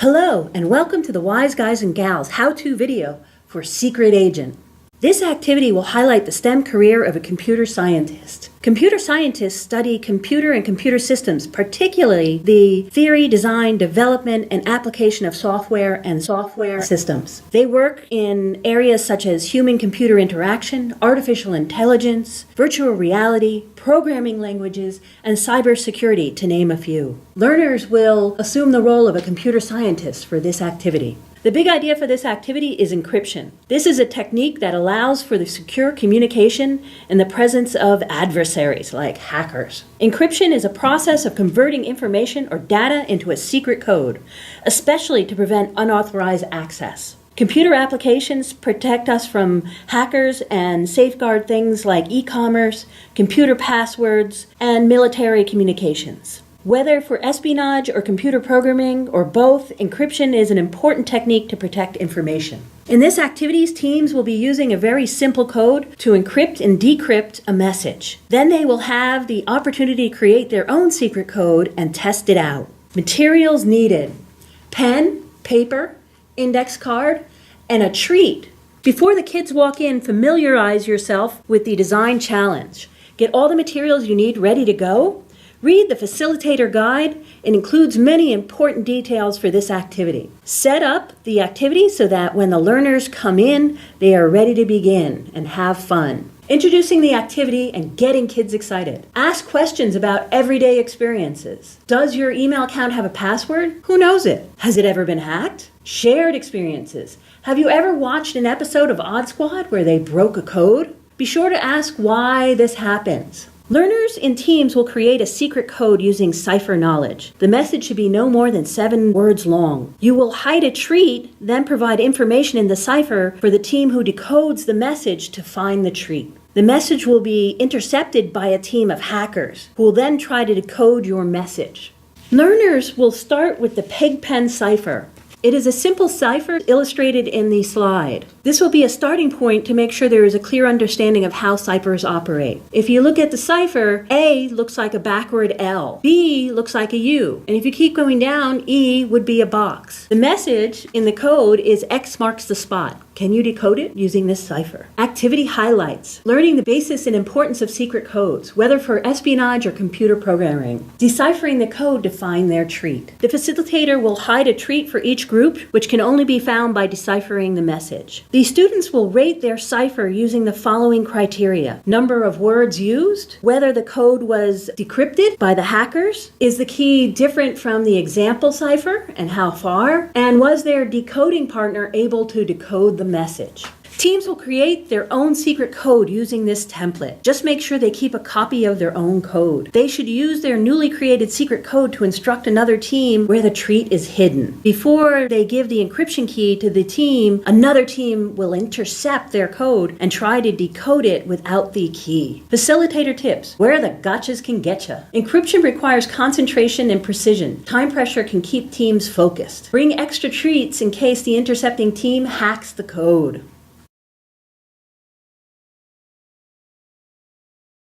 Hello, and welcome to the Wise Guys and Gals how-to video for Secret Agent. This activity will highlight the STEM career of a computer scientist. Computer scientists study computer and computer systems, particularly the theory, design, development, and application of software and software systems. They work in areas such as human-computer interaction, artificial intelligence, virtual reality, programming languages, and cybersecurity, to name a few. Learners will assume the role of a computer scientist for this activity. The big idea for this activity is encryption. This is a technique that allows for the secure communication in the presence of adversaries like hackers. Encryption is a process of converting information or data into a secret code, especially to prevent unauthorized access. Computer applications protect us from hackers and safeguard things like e-commerce, computer passwords, and military communications. Whether for espionage or computer programming or both, encryption is an important technique to protect information. In this activity, teams will be using a very simple code to encrypt and decrypt a message. Then they will have the opportunity to create their own secret code and test it out. Materials needed: pen, paper, index card, and a treat. Before the kids walk in, familiarize yourself with the design challenge. Get all the materials you need ready to go. Read the facilitator guide. It includes many important details for this activity. Set up the activity so that when the learners come in, they are ready to begin and have fun. Introducing the activity and getting kids excited. Ask questions about everyday experiences. Does your email account have a password? Who knows it? Has it ever been hacked? Shared experiences. Have you ever watched an episode of Odd Squad where they broke a code? Be sure to ask why this happens. Learners in teams will create a secret code using cipher knowledge. The message should be no more than 7 words long. You will hide a treat, then provide information in the cipher for the team who decodes the message to find the treat. The message will be intercepted by a team of hackers who will then try to decode your message. Learners will start with the peg pen cipher. It is a simple cipher illustrated in the slide. This will be a starting point to make sure there is a clear understanding of how ciphers operate. If you look at the cipher, A looks like a backward L, B looks like a U, and if you keep going down, E would be a box. The message in the code is X marks the spot. Can you decode it using this cipher? Activity highlights: learning the basis and importance of secret codes, whether for espionage or computer programming. Deciphering the code to find their treat. The facilitator will hide a treat for each group, which can only be found by deciphering the message. The students will rate their cipher using the following criteria: number of words used, whether the code was decrypted by the hackers, is the key different from the example cipher and how far, and was their decoding partner able to decode the message. Teams will create their own secret code using this template. Just make sure they keep a copy of their own code. They should use their newly created secret code to instruct another team where the treat is hidden. Before they give the encryption key to the team, another team will intercept their code and try to decode it without the key. Facilitator tips: where the gotchas can getcha. Encryption requires concentration and precision. Time pressure can keep teams focused. Bring extra treats in case the intercepting team hacks the code.